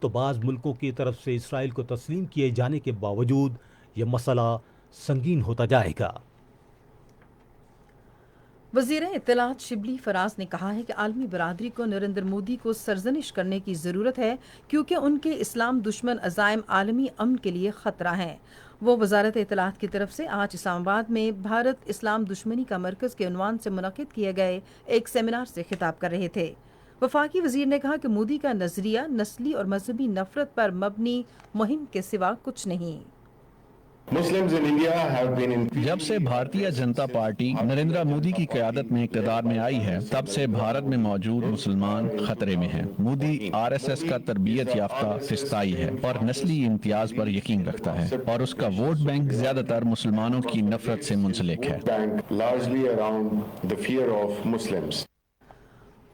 تو بعض ملکوں کی طرف سے اسرائیل کو تسلیم کیے جانے کے باوجود یہ مسئلہ سنگین ہوتا جائے گا۔ وزیر اطلاعات شبلی فراز نے کہا ہے کہ عالمی برادری کو نریندر مودی کو سرزنش کرنے کی ضرورت ہے کیونکہ ان کے اسلام دشمن عزائم عالمی امن کے لیے خطرہ ہیں۔ وہ وزارت اطلاعات کی طرف سے آج اسلام آباد میں بھارت اسلام دشمنی کا مرکز کے عنوان سے منعقد کیے گئے ایک سیمینار سے خطاب کر رہے تھے۔ وفاقی وزیر نے کہا کہ مودی کا نظریہ نسلی اور مذہبی نفرت پر مبنی مہم کے سوا کچھ نہیں۔ جب سے بھارتیہ جنتا پارٹی نریندر مودی کی قیادت میں اقتدار میں آئی ہے تب سے بھارت میں موجود مسلمان خطرے میں ہیں۔ مودی RSS کا تربیت یافتہ فسطائی ہے اور نسلی امتیاز پر یقین رکھتا ہے اور اس کا ووٹ بینک زیادہ تر مسلمانوں کی نفرت سے منسلک ہے۔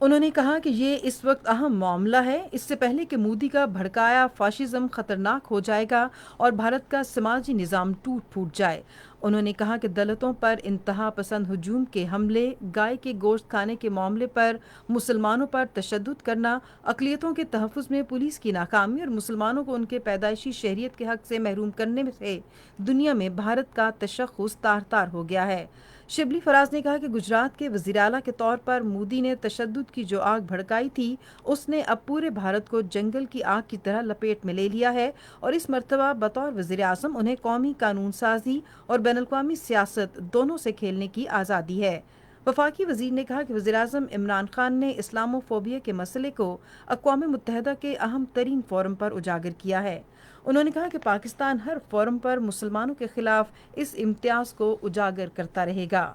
انہوں نے کہا کہ یہ اس وقت اہم معاملہ ہے، اس سے پہلے کہ مودی کا بھڑکایا فاشزم خطرناک ہو جائے گا اور بھارت کا سماجی نظام ٹوٹ پھوٹ جائے۔ انہوں نے کہا کہ دلتوں پر انتہا پسند ہجوم کے حملے، گائے کے گوشت کھانے کے معاملے پر مسلمانوں پر تشدد کرنا، اقلیتوں کے تحفظ میں پولیس کی ناکامی اور مسلمانوں کو ان کے پیدائشی شہریت کے حق سے محروم کرنے سے دنیا میں بھارت کا تشخص تار تار ہو گیا ہے۔ شبلی فراز نے کہا کہ گجرات کے وزیر اعلیٰ کے طور پر مودی نے تشدد کی جو آگ بھڑکائی تھی اس نے اب پورے بھارت کو جنگل کی آگ کی طرح لپیٹ میں لے لیا ہے اور اس مرتبہ بطور وزیر اعظم انہیں قومی قانون سازی اور بین الاقوامی سیاست دونوں سے کھیلنے کی آزادی ہے۔ وفاقی وزیر نے کہا کہ وزیر اعظم عمران خان نے اسلامو فوبیا کے مسئلے کو اقوام متحدہ کے اہم ترین فورم پر اجاگر کیا ہے۔ انہوں نے کہا کہ پاکستان ہر فورم پر مسلمانوں کے خلاف اس امتیاز کو اجاگر کرتا رہے گا۔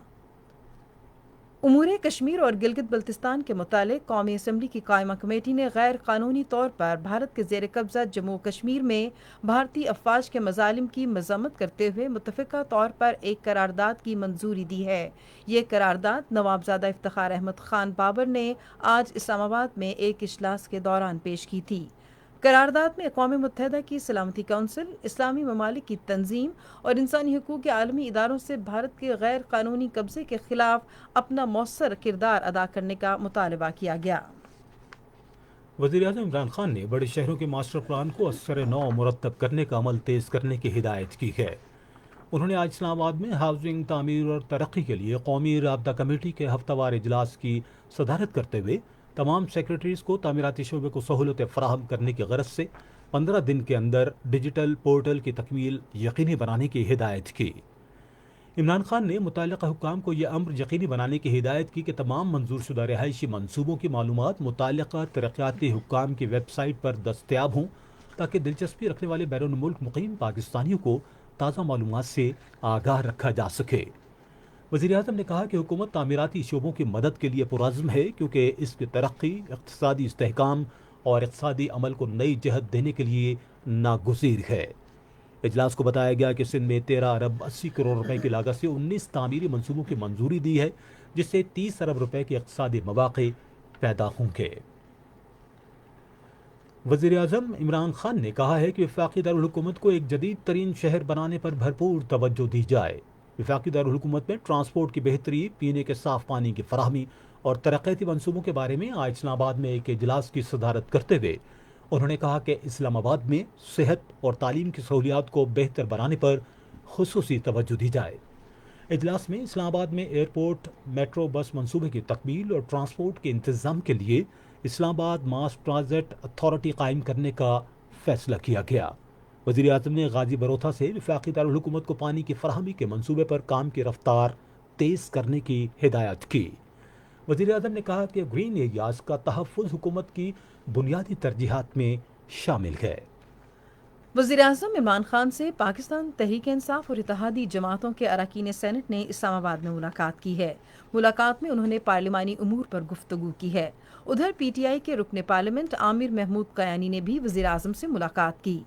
امور کشمیر اور گلگت بلتستان کے متعلق قومی اسمبلی کی قائمہ کمیٹی نے غیر قانونی طور پر بھارت کے زیر قبضہ جموں کشمیر میں بھارتی افواج کے مظالم کی مذمت کرتے ہوئے متفقہ طور پر ایک قرارداد کی منظوری دی ہے۔ یہ قرارداد نوابزادہ افتخار احمد خان بابر نے آج اسلام آباد میں ایک اجلاس کے دوران پیش کی تھی۔ قرارداد میں اقوام متحدہ کی سلامتی کونسل، اسلامی ممالک کی تنظیم اور انسانی حقوق کے عالمی اداروں سے بھارت کے غیر قانونی قبضے کے خلاف اپنا مؤثر کردار ادا کرنے کا مطالبہ کیا گیا۔ وزیر اعظم عمران خان نے بڑے شہروں کے ماسٹر پلان کو ازسر نو مرتب کرنے کا عمل تیز کرنے کی ہدایت کی ہے۔ انہوں نے آج اسلام آباد میں ہاؤسنگ تعمیر اور ترقی کے لیے قومی رابطہ کمیٹی کے ہفتہ وار اجلاس کی صدارت کرتے ہوئے تمام سیکرٹریز کو تعمیراتی شعبے کو سہولتیں فراہم کرنے کی غرض سے 15 دن کے اندر ڈیجیٹل پورٹل کی تکمیل یقینی بنانے کی ہدایت کی۔ عمران خان نے متعلقہ حکام کو یہ امر یقینی بنانے کی ہدایت کی کہ تمام منظور شدہ رہائشی منصوبوں کی معلومات متعلقہ ترقیاتی حکام کی ویب سائٹ پر دستیاب ہوں تاکہ دلچسپی رکھنے والے بیرون ملک مقیم پاکستانیوں کو تازہ معلومات سے آگاہ رکھا جا سکے۔ وزیر اعظم نے کہا کہ حکومت تعمیراتی شعبوں کی مدد کے لیے پرعزم ہے کیونکہ اس کی ترقی، اقتصادی استحکام اور اقتصادی عمل کو نئی جہت دینے کے لیے ناگزیر ہے۔ اجلاس کو بتایا گیا کہ سندھ میں 13 ارب 80 کروڑ روپے کی لاگت سے 19 تعمیری منصوبوں کی منظوری دی ہے جس سے 30 ارب روپے کے اقتصادی مواقع پیدا ہوں گے۔ وزیر اعظم عمران خان نے کہا ہے کہ وفاقی دارالحکومت کو ایک جدید ترین شہر بنانے پر بھرپور توجہ دی جائے۔ وفاقی دارالحکومت میں ٹرانسپورٹ کی بہتری، پینے کے صاف پانی کی فراہمی اور ترقیاتی منصوبوں کے بارے میں آج اسلام آباد میں ایک اجلاس کی صدارت کرتے ہوئے انہوں نے کہا کہ اسلام آباد میں صحت اور تعلیم کی سہولیات کو بہتر بنانے پر خصوصی توجہ دی جائے۔ اجلاس میں اسلام آباد میں ایئرپورٹ میٹرو بس منصوبے کی تکمیل اور ٹرانسپورٹ کے انتظام کے لیے اسلام آباد ماس ٹرانزٹ اتھارٹی قائم کرنے کا فیصلہ کیا گیا۔ وزیر اعظم نے غازی بروتھا سے وفاقی دارالحکومت کو پانی کی فراہمی کے منصوبے پر کام کی رفتار تیز کرنے کی ہدایت کی۔ وزیر اعظم نے کہا کہ گرین ایریاز کا تحفظ حکومت کی بنیادی ترجیحات میں شامل ہے۔ وزیر اعظم عمران خان سے پاکستان تحریک انصاف اور اتحادی جماعتوں کے اراکین سینٹ نے اسلام آباد میں ملاقات کی ہے۔ ملاقات میں انہوں نے پارلیمانی امور پر گفتگو کی ہے۔ ادھر پی ٹی آئی کے رکن پارلیمنٹ عامر محمود قیانی نے بھی وزیر اعظم سے ملاقات کی۔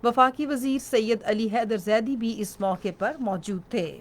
وفاقی وزیر سید علی حیدر زیدی بھی اس موقع پر موجود تھے۔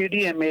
PDMA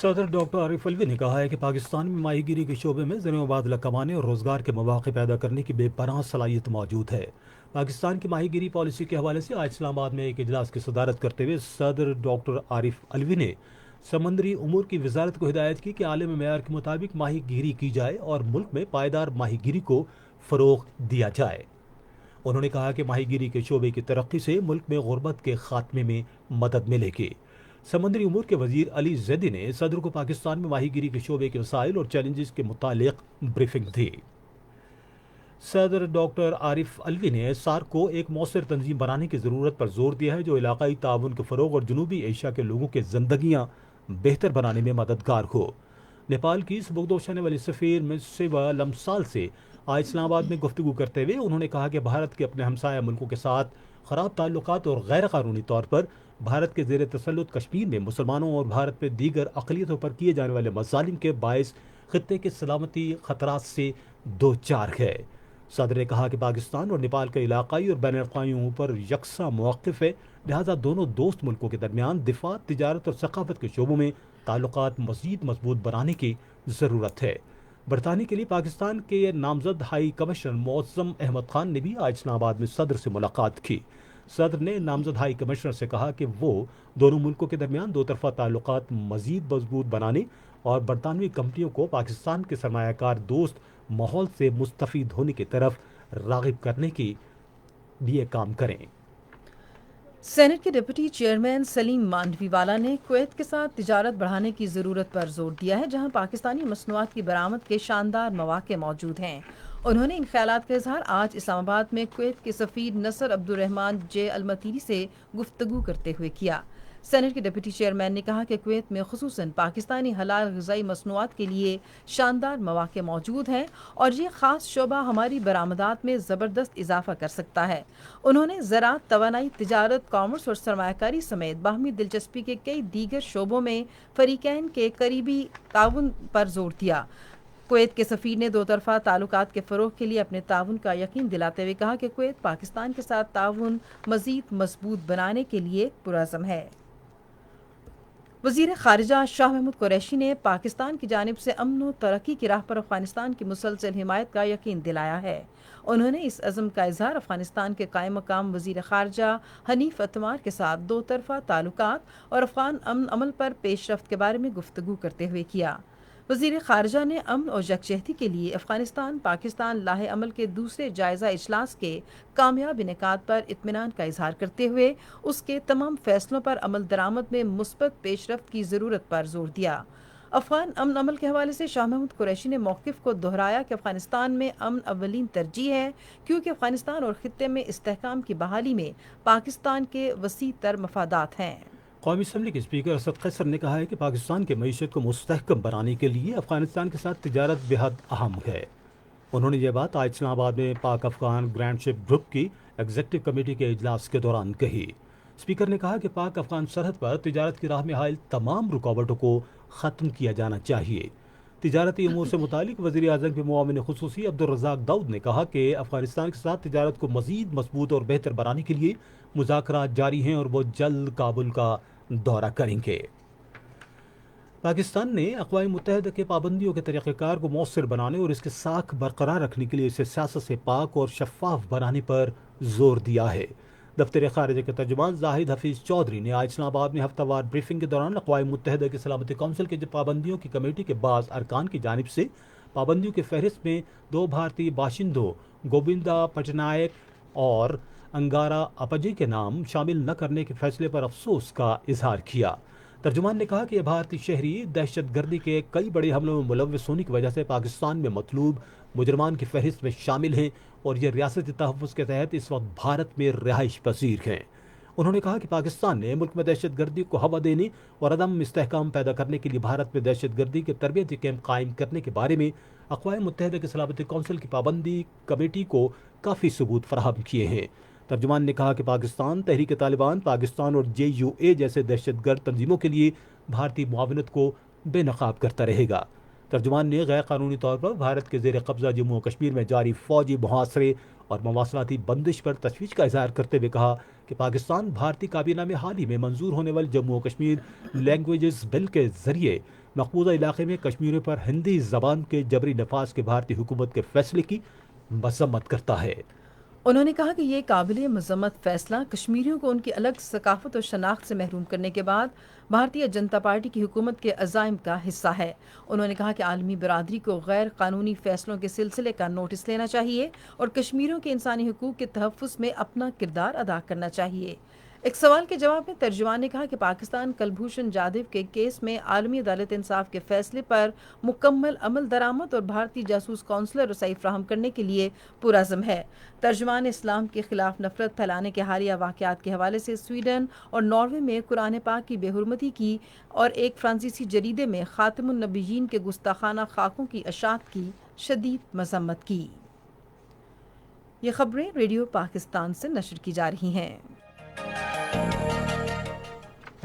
صدر ڈاکٹر عارف الوی نے کہا ہے کہ پاکستان میں ماہی گیری کے شعبے میں زر مبادلہ کمانے اور روزگار کے مواقع پیدا کرنے کی بے پناہ صلاحیت موجود ہے۔ پاکستان کی ماہی گیری پالیسی کے حوالے سے آج اسلام آباد میں ایک اجلاس کی صدارت کرتے ہوئے صدر ڈاکٹر عارف الوی نے سمندری امور کی وزارت کو ہدایت کی کہ عالمی معیار کے مطابق ماہی گیری کی جائے اور ملک میں پائیدار ماہی گیری کو فروغ دیا جائے۔ انہوں نے کہا کہ ماہی گیری کے شعبے کی ترقی سے ملک میں غربت کے خاتمے میں مدد ملے گی۔ سمندری امور کے وزیر علی زیدی نے صدر کو پاکستان میں ماہی گیری کے شعبے کے مسائل اور چیلنجز کے متعلق بریفنگ دی۔ صدر ڈاکٹر عارف الوی نے سارک کو ایک مؤثر تنظیم بنانے کی ضرورت پر زور دیا ہے جو علاقائی تعاون کے فروغ اور جنوبی ایشیا کے لوگوں کی زندگیاں بہتر بنانے میں مددگار ہو۔ نیپال کی سبکدوش ہونے والی سفیر مسیوا لمسال سے آج اسلام آباد میں گفتگو کرتے ہوئے انہوں نے کہا کہ بھارت کے اپنے ہمسایہ ملکوں کے ساتھ خراب تعلقات اور غیر قانونی طور پر بھارت کے زیر تسلط کشمیر میں مسلمانوں اور بھارت میں دیگر اقلیتوں پر کیے جانے والے مظالم کے باعث خطے کی سلامتی خطرات سے دو چار ہے۔ صدر نے کہا کہ پاکستان اور نیپال کا علاقائی اور بین الاقوامی امور پر یکساں موقف ہے، لہذا دونوں دوست ملکوں کے درمیان دفاع، تجارت اور ثقافت کے شعبوں میں تعلقات مزید مضبوط بنانے کی ضرورت ہے۔ برطانیہ کے لیے پاکستان کے نامزد ہائی کمشنر معظم احمد خان نے بھی آج اسلام آباد میں صدر سے ملاقات کی۔ صدر نے نامزد ہائی کمشنر سے کہا کہ وہ دونوں ملکوں کے درمیان دو طرفہ تعلقات مزید مضبوط بنانے اور برطانوی کمپنیوں کو پاکستان کے سرمایہ کار دوست ماحول سے مستفید ہونے کی طرف راغب کرنے کے لیے کام کریں۔ سینٹ کے ڈپٹی چیئرمین سلیم مانڈوی والا نے کویت کے ساتھ تجارت بڑھانے کی ضرورت پر زور دیا ہے، جہاں پاکستانی مصنوعات کی برآمد کے شاندار مواقع موجود ہیں۔ انہوں نے ان خیالات کا اظہار آج اسلام آباد میں کویت کے سفیر نصر عبد الرحمان جے المتیری سے گفتگو کرتے ہوئے کیا۔ سینٹ کے ڈپٹی چیئرمین نے کہا کہ کویت میں خصوصاً پاکستانی حلال غذائی مصنوعات کے لیے شاندار مواقع موجود ہیں اور یہ خاص شعبہ ہماری برآمدات میں زبردست اضافہ کر سکتا ہے۔ انہوں نے زراعت، توانائی، تجارت، کامرس اور سرمایہ کاری سمیت باہمی دلچسپی کے کئی دیگر شعبوں میں فریقین کے قریبی تعاون پر زور دیا۔ کویت کے سفیر نے دو طرفہ تعلقات کے فروغ کے لیے اپنے تعاون کا یقین دلاتے ہوئے کہا کہ کویت پاکستان کے ساتھ تعاون مزید مضبوط بنانے کے لیے پرعزم ہے۔ وزیر خارجہ شاہ محمود قریشی نے پاکستان کی جانب سے امن و ترقی کی راہ پر افغانستان کی مسلسل حمایت کا یقین دلایا ہے۔ انہوں نے اس عزم کا اظہار افغانستان کے قائم مقام وزیر خارجہ حنیف اتمار کے ساتھ دو طرفہ تعلقات اور افغان امن عمل پر پیش رفت کے بارے میں گفتگو کرتے ہوئے کیا۔ وزیر خارجہ نے امن اور یکجہتی کے لیے افغانستان پاکستان لاہے عمل کے دوسرے جائزہ اجلاس کے کامیاب انعقاد پر اطمینان کا اظہار کرتے ہوئے اس کے تمام فیصلوں پر عمل درآمد میں مثبت پیش رفت کی ضرورت پر زور دیا۔ افغان امن عمل کے حوالے سے شاہ محمود قریشی نے موقف کو دہرایا کہ افغانستان میں امن اولین ترجیح ہے، کیونکہ افغانستان اور خطے میں استحکام کی بحالی میں پاکستان کے وسیع تر مفادات ہیں۔ قومی اسمبلی کے اسپیکر اسد قیصر نے کہا ہے کہ پاکستان کی معیشت کو مستحکم بنانے کے لیے افغانستان کے ساتھ تجارت بے حد اہم ہے۔ انہوں نے یہ بات آج اسلام آباد میں Pak Afghan grand ship group کی ایگزیکٹو کمیٹی کے اجلاس کے دوران کہی۔ اسپیکر نے کہا کہ پاک افغان سرحد پر تجارت کی راہ میں حائل تمام رکاوٹوں کو ختم کیا جانا چاہیے۔ تجارتی امور سے متعلق وزیر اعظم کے معاون خصوصی عبدالرزاق داؤد نے کہا کہ افغانستان کے ساتھ تجارت کو مزید مضبوط اور بہتر بنانے کے لیے مذاکرات جاری ہیں اور وہ جلد کابل کا دورہ کریں گے۔ پاکستان نے اقوام متحدہ کے پابندیوں کے طریقہ کار کو مؤثر بنانے اور اس کے ساکھ برقرار رکھنے کے لیے اسے سیاست سے پاک اور شفاف بنانے پر زور دیا ہے۔ دفتر خارجہ کے ترجمان زاہد حفیظ چودھری نے آج اسلام آباد میں ہفتہ وار بریفنگ کے دوران اقوام متحدہ کی سلامتی کونسل کے پابندیوں کی کمیٹی کے بعض ارکان کی جانب سے پابندیوں کی فہرست میں دو بھارتی باشندوں گووندا پٹنائک اور انگارا اپجے کے نام شامل نہ کرنے کے فیصلے پر افسوس کا اظہار کیا۔ ترجمان نے کہا کہ یہ بھارتی شہری دہشت گردی کے کئی بڑے حملوں میں ملوث ہونے کی وجہ سے پاکستان میں مطلوب مجرمان کی فہرست میں شامل ہیں اور یہ ریاستی تحفظ کے تحت اس وقت بھارت میں رہائش پذیر ہیں۔ انہوں نے کہا کہ پاکستان نے ملک میں دہشت گردی کو ہوا دینے اور عدم استحکام پیدا کرنے کے لیے بھارت میں دہشت گردی کے تربیتی کیمپ قائم کرنے کے بارے میں اقوام متحدہ کی سلامتی کونسل کی پابندی کمیٹی کو کافی ثبوت فراہم کیے ہیں۔ ترجمان نے کہا کہ پاکستان تحریک طالبان، پاکستان اور JUA جیسے دہشت گرد تنظیموں کے لیے بھارتی معاونت کو بے نقاب کرتا رہے گا۔ ترجمان نے غیر قانونی طور پر بھارت کے زیر قبضہ جموں و کشمیر میں جاری فوجی محاصرے اور مواصلاتی بندش پر تشویش کا اظہار کرتے ہوئے کہا کہ پاکستان بھارتی کابینہ میں حال ہی میں منظور ہونے والے جموں و کشمیر لینگویجز بل کے ذریعے مقبوضہ علاقے میں کشمیریوں پر ہندی زبان کے جبری نفاذ کے بھارتی حکومت کے فیصلے کی مذمت کرتا ہے۔ انہوں نے کہا کہ یہ قابل مذمت فیصلہ کشمیریوں کو ان کی الگ ثقافت اور شناخت سے محروم کرنے کے بعد بھارتیہ جنتا پارٹی کی حکومت کے عزائم کا حصہ ہے۔ انہوں نے کہا کہ عالمی برادری کو غیر قانونی فیصلوں کے سلسلے کا نوٹس لینا چاہیے اور کشمیریوں کے انسانی حقوق کے تحفظ میں اپنا کردار ادا کرنا چاہیے۔ ایک سوال کے جواب میں ترجمان نے کہا کہ پاکستان کلبھوشن جادھو کے کیس میں عالمی عدالت انصاف کے فیصلے پر مکمل عمل درآمد اور بھارتی جاسوس کونسلر رسائی فراہم کرنے کے لیے پرعزم ہے۔ ترجمان اسلام کے خلاف نفرت پھیلانے کے حالیہ واقعات کے حوالے سے سویڈن اور ناروے میں قرآن پاک کی بے حرمتی کی اور ایک فرانسیسی جریدے میں خاتم النبیین کے گستاخانہ خاکوں کی اشاعت کی شدید مذمت کی۔ یہ خبریں ریڈیو پاکستان سے نشر کی جا رہی ہیں۔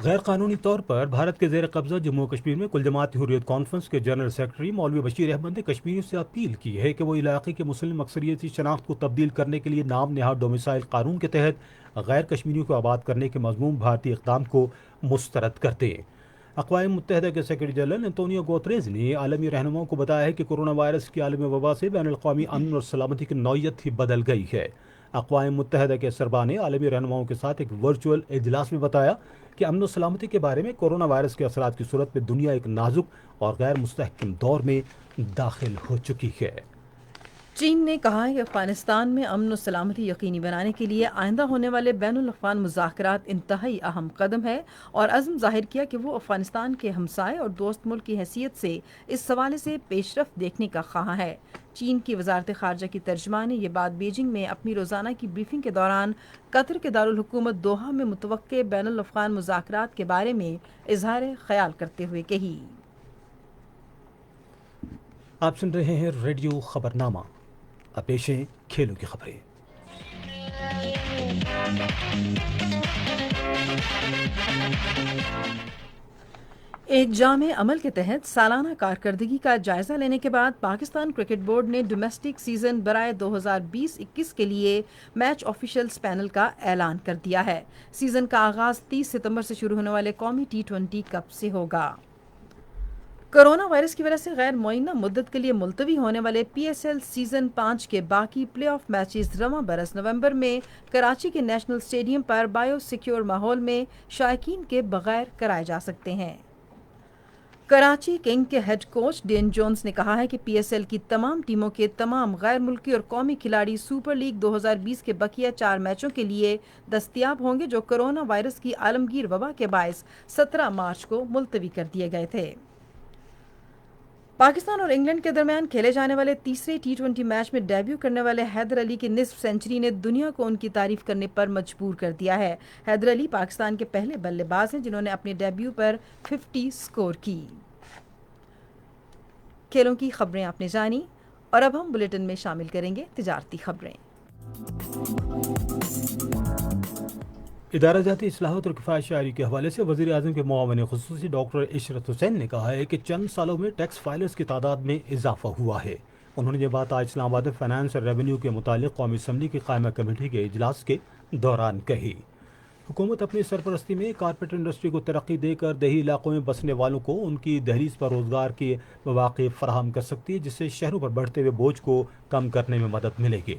غیر قانونی طور پر بھارت کے زیر قبضہ جموں و کشمیر میں کل جماعتی حریت کانفرنس کے جنرل سیکرٹری مولوی بشیر احمد نے کشمیریوں سے اپیل کی ہے کہ وہ علاقے کے مسلم اکثریتی شناخت کو تبدیل کرنے کے لیے نام نہاد ڈومیسائل قانون کے تحت غیر کشمیریوں کو آباد کرنے کے مضمون بھارتی اقدام کو مسترد کر دیں۔ اقوام متحدہ کے سیکرٹری جنرل انتونیو گوتریز نے عالمی رہنماؤں کو بتایا ہے کہ کورونا وائرس کی عالمی وبا سے بین الاقوامی امن اور سلامتی کی نوعیت ہی بدل گئی ہے۔ اقوام متحدہ کے سربراہ نے عالمی رہنماؤں کے ساتھ ایک ورچوئل اجلاس میں بتایا کہ امن و سلامتی کے بارے میں کورونا وائرس کے اثرات کی صورت میں دنیا ایک نازک اور غیر مستحکم دور میں داخل ہو چکی ہے۔ چین نے کہا ہے کہ افغانستان میں امن و سلامتی یقینی بنانے کے لیے آئندہ ہونے والے بین الاقوامی مذاکرات انتہائی اہم قدم ہے اور عزم ظاہر کیا کہ وہ افغانستان کے ہمسائے اور دوست ملک کی حیثیت سے اس حوالے سے پیش رفت دیکھنے کا خواہاں ہے۔ چین کی وزارت خارجہ کی ترجمان نے یہ بات بیجنگ میں اپنی روزانہ کی بریفنگ کے دوران قطر کے دارالحکومت دوحہ میں متوقع بین الاقوامی مذاکرات کے بارے میں اظہار خیال کرتے ہوئے کہی۔ آپ سن رہے ہیں ریڈیو خبرنامہ۔ اب پیش ہیں کھیلوں کی خبریں۔ ایک جامع عمل کے تحت سالانہ کارکردگی کا جائزہ لینے کے بعد پاکستان کرکٹ بورڈ نے ڈومیسٹک سیزن برائے 2020-21 کے لیے میچ آفیشلز پینل کا اعلان کر دیا ہے۔ سیزن کا آغاز 30 ستمبر سے شروع ہونے والے قومی T20 کپ سے ہوگا۔ کرونا وائرس کی وجہ سے غیر معینہ مدت کے لیے ملتوی ہونے والے PSL سیزن 5 کے باقی پلے آف میچز رواں برس نومبر میں کراچی کے نیشنل اسٹیڈیم پر بایو سیکیور ماحول میں شائقین کے بغیر کرائے جا سکتے ہیں۔ کراچی کنگ کے ہیڈ کوچ ڈین جونز نے کہا ہے کہ PSL کی تمام ٹیموں کے تمام غیر ملکی اور قومی کھلاڑی سپر لیگ 2020 کے بقیہ 4 میچوں کے لیے دستیاب ہوں گے جو کرونا وائرس کی عالمگیر وبا کے باعث 17 مارچ کو ملتوی کر دیے گئے تھے۔ پاکستان اور انگلینڈ کے درمیان کھیلے جانے والے تیسرے T20 میچ میں ڈیبیو کرنے والے حیدر علی کی نصف سینچری نے دنیا کو ان کی تعریف کرنے پر مجبور کر دیا ہے۔ حیدر علی پاکستان کے پہلے بلے باز ہیں جنہوں نے اپنے ڈیبیو پر 50 سکور کی۔ کھیلوں کی خبریں آپ نے جانی اور اب ہم بلیٹن میں شامل کریں گے تجارتی خبریں۔ ادارہ جاتی اصلاحات اور کفایت شعاری کے حوالے سے وزیر اعظم کے معاون خصوصی ڈاکٹر عشرت حسین نے کہا ہے کہ چند سالوں میں ٹیکس فائلرز کی تعداد میں اضافہ ہوا ہے۔ انہوں نے یہ بات آج اسلام آباد فائنانس اور ریونیو کے متعلق قومی اسمبلی کی قائمہ کمیٹی کے اجلاس کے دوران کہی۔ حکومت اپنی سرپرستی میں کارپیٹ انڈسٹری کو ترقی دے کر دیہی علاقوں میں بسنے والوں کو ان کی دہلیز پر روزگار کے مواقع فراہم کر سکتی ہے، جس سے شہروں پر بڑھتے ہوئے بوجھ کو کم کرنے میں مدد ملے گی۔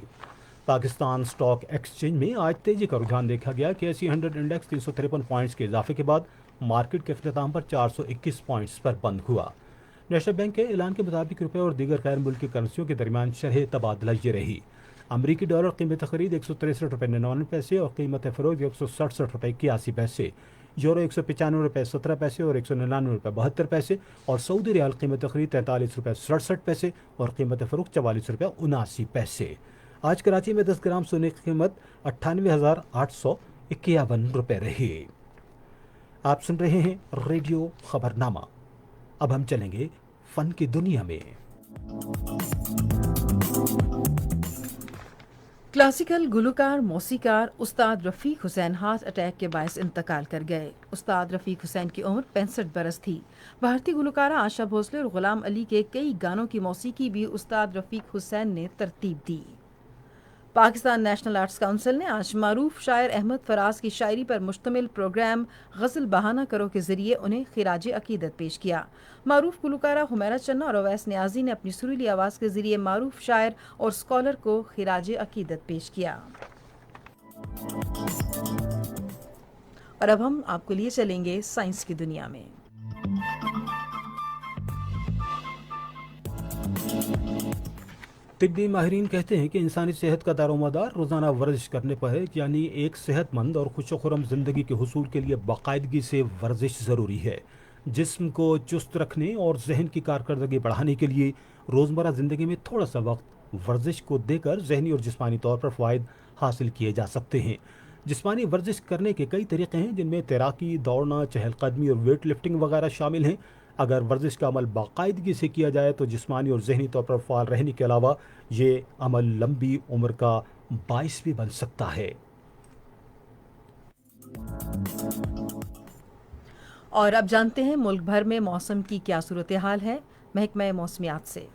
پاکستان سٹاک ایکسچینج میں آج تیزی کا رجحان دیکھا گیا کہ ایسی 100 انڈیکس 353 پوائنٹس کے اضافے کے بعد مارکیٹ کے اختتام پر 421 پوائنٹس پر بند ہوا۔ نیشنل بینک کے اعلان کے مطابق روپے اور دیگر غیر ملکی کرنسیوں کے درمیان شرح تبادلہ یہ رہی۔ امریکی ڈالر قیمت خرید 163 روپے 99 پیسے اور قیمت فروخت 167 روپے 81 پیسے، یورو 195 روپے 17 پیسے اور 199 روپے 72 پیسے اور سعودی ریال قیمت خرید 43 روپے 67 پیسے اور قیمت فروخت 44 روپے 79 پیسے۔ آج کراچی میں 10 گرام سونے کی قیمت 98,851 روپے رہی۔ آپ سن رہے ہیں ریڈیو خبرنامہ۔ اب ہم چلیں گے فن کی دنیا میں۔ کلاسیکل گلوکار موسیقار استاد رفیق حسین ہارٹ اٹیک کے باعث انتقال کر گئے۔ استاد رفیق حسین کی عمر 65 برس تھی۔ بھارتی گلوکارہ آشا بھوسلے اور غلام علی کے کئی گانوں کی موسیقی بھی استاد رفیق حسین نے ترتیب دی۔ پاکستان نیشنل آرٹس کونسل نے آج معروف شاعر احمد فراز کی شاعری پر مشتمل پروگرام غزل بہانہ کرو کے ذریعے انہیں خراج عقیدت پیش کیا۔ معروف گلوکارہ حمیرہ چنہ اور اویس نیازی نے اپنی سریلی آواز کے ذریعے معروف شاعر اور اسکالر کو خراج عقیدت پیش کیا۔ اور اب ہم آپ کو لیے چلیں گے سائنس کی دنیا میں۔ طبی ماہرین کہتے ہیں کہ انسانی صحت کا دار و مدار روزانہ ورزش کرنے پر ہے، یعنی ایک صحت مند اور خوش و خرم زندگی کے حصول کے لیے باقاعدگی سے ورزش ضروری ہے۔ جسم کو چست رکھنے اور ذہن کی کارکردگی بڑھانے کے لیے روزمرہ زندگی میں تھوڑا سا وقت ورزش کو دے کر ذہنی اور جسمانی طور پر فوائد حاصل کیے جا سکتے ہیں۔ جسمانی ورزش کرنے کے کئی طریقے ہیں، جن میں تیراکی، دوڑنا، چہل قدمی اور ویٹ لفٹنگ وغیرہ شامل ہیں۔ اگر ورزش کا عمل باقاعدگی سے کیا جائے تو جسمانی اور ذہنی طور پر فعال رہنے کے علاوہ یہ عمل لمبی عمر کا باعث بھی بن سکتا ہے۔ اور اب جانتے ہیں ملک بھر میں موسم کی کیا صورتحال ہے محکمہ موسمیات سے۔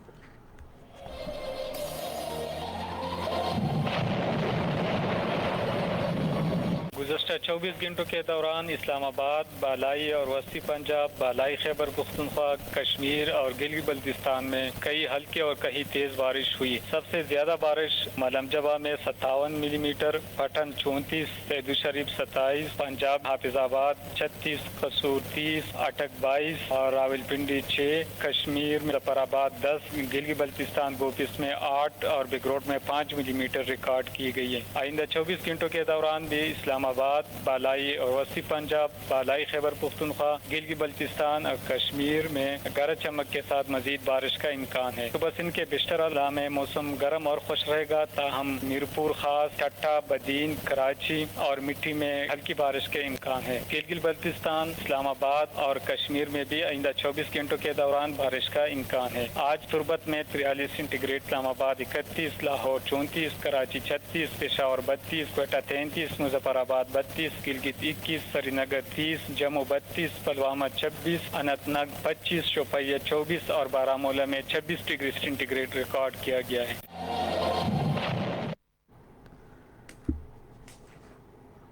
گزشتہ 24 گھنٹوں کے دوران اسلام آباد، بالائی اور وسطی پنجاب، بالائی خیبر پختونخوا، کشمیر اور گلگت بلتستان میں کئی ہلکی اور کہیں تیز بارش ہوئی۔ سب سے زیادہ بارش ملم جبہ میں 57 ملی میٹر، پٹن 34، سیدو شریف 27، پنجاب حافظ آباد 36، قصور 30، اٹک 22 اور راول پنڈی 6، کشمیر میں ظفر آباد 10، گلگت بلتستان بوکس میں 8 اور بگروٹ میں 5 ملی میٹر ریکارڈ کی گئی ہے۔ آئندہ 24 گھنٹوں کے دوران بھی اسلام آباد، بالائی اور وسطی پنجاب، بالائی خیبر پختونخوا، گلگت بلتستان اور کشمیر میں گرج چمک کے ساتھ مزید بارش کا امکان ہے۔ صبح سے کے بیشتر اضلاع میں موسم گرم اور خوش رہے گا، تاہم میرپور خاص، ٹھٹہ، بدین، کراچی اور مٹی میں ہلکی بارش کے امکان ہے۔ گلگت بلتستان، اسلام آباد اور کشمیر میں بھی آئندہ 24 گھنٹوں کے دوران بارش کا امکان ہے۔ آج تربت میں 43 سینٹی گریڈ، اسلام آباد 31، لاہور 34، کراچی 36، پشاور 32، کوئٹہ 33، مظفر آباد 32، گلگت 21، سری نگر 30، جموں 32، پلوامہ 26، اننت ناگ 25، شوپیاں 24 اور بارہمولہ میں 26 ڈگری سینٹی گریڈ ریکارڈ کیا گیا ہے۔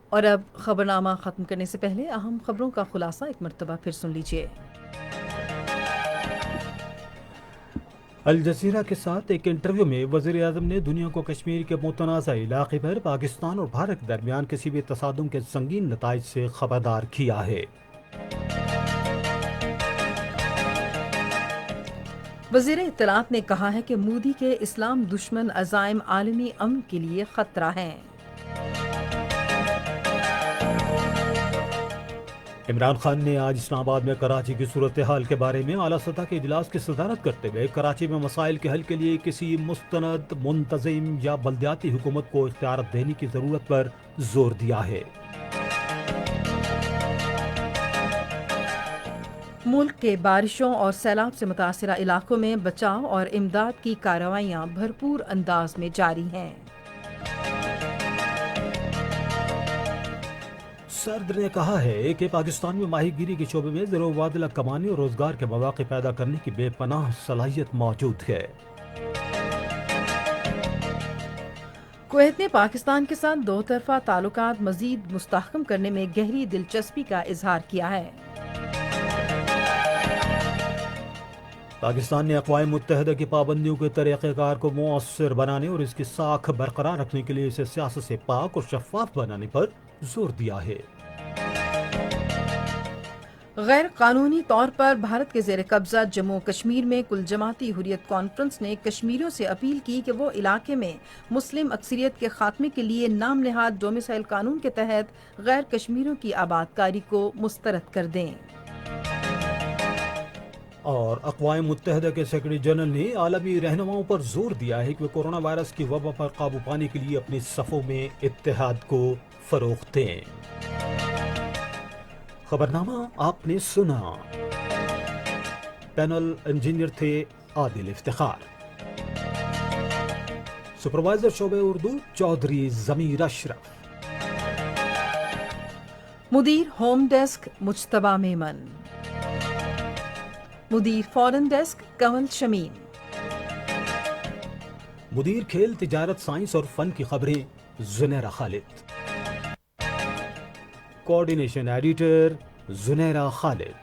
اور اب خبرنامہ ختم کرنے سے پہلے اہم خبروں کا خلاصہ ایک مرتبہ پھر سن لیجیے۔ الجزیرہ کے ساتھ ایک انٹرویو میں وزیر اعظم نے دنیا کو کشمیر کے متنازع علاقے پر پاکستان اور بھارت کے درمیان کسی بھی تصادم کے سنگین نتائج سے خبردار کیا ہے۔ وزیر اطلاعات نے کہا ہے کہ مودی کے اسلام دشمن عزائم عالمی امن کے لیے خطرہ ہیں۔ عمران خان نے آج اسلام آباد میں کراچی کی صورتحال کے بارے میں اعلیٰ سطح کے اجلاس کی صدارت کرتے ہوئے کراچی میں مسائل کے حل کے لیے کسی مستند، منتظم یا بلدیاتی حکومت کو اختیارات دینے کی ضرورت پر زور دیا ہے۔ ملک کے بارشوں اور سیلاب سے متاثرہ علاقوں میں بچاؤ اور امداد کی کارروائیاں بھرپور انداز میں جاری ہیں۔ صدر نے کہا ہے کہ پاکستان میں ماہی گیری کے شعبے میں زر و مبادلہ کمانے اور روزگار کے مواقع پیدا کرنے کی بے پناہ صلاحیت موجود ہے۔ کویت نے پاکستان کے ساتھ دو طرفہ تعلقات مزید مستحکم کرنے میں گہری دلچسپی کا اظہار کیا ہے۔ پاکستان نے اقوام متحدہ کی پابندیوں کے طریقہ کار کو مؤثر بنانے اور اس کی ساکھ برقرار رکھنے کے لیے اسے سیاست سے پاک اور شفاف بنانے پر زور دیا ہے۔ غیر قانونی طور پر بھارت کے زیر قبضہ جموں کشمیر میں کل جماعتی حریت کانفرنس نے کشمیریوں سے اپیل کی کہ وہ علاقے میں مسلم اکثریت کے خاتمے کے لیے نام نہاد ڈومیسائل قانون کے تحت غیر کشمیریوں کی آباد کاری کو مسترد کر دیں۔ اور اقوام متحدہ کے سیکرٹری جنرل نے عالمی رہنماؤں پر زور دیا ہے کہ وہ کورونا وائرس کی وبا پر قابو پانے کے لیے اپنی صفوں میں اتحاد کو فروغ دیں۔ خبرنامہ آپ نے سنا۔ پینل انجینئر تھے عادل افتخار، سپروائزر شعبہ اردو چودھری ضمیر اشرف، مدیر ہوم ڈیسک مجتبیٰ میمن، مدیر فورن ڈیسک کنول شمیم، مدیر کھیل تجارت سائنس اور فن کی خبریں زنیرہ خالد، کوآرڈینیشن ایڈیٹر زنیرہ خالد،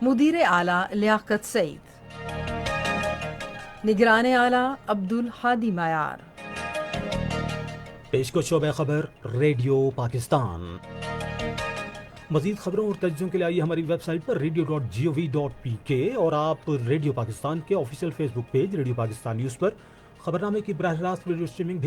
مدیر اعلیٰ لیاقت سعید، نگران اعلیٰ عبدالحادی معیار، پیش کو شعبہ خبر ریڈیو پاکستان۔ مزید خبروں اور تجزیوں کے لیے آئیے ہماری ویب سائٹ پر radio.gov.pk اور آپ ریڈیو پاکستان کے آفیشیل فیس بک پیج ریڈیو پاکستان نیوز پر خبرنامے کی براہ راست ویڈیو اسٹریمنگ بھی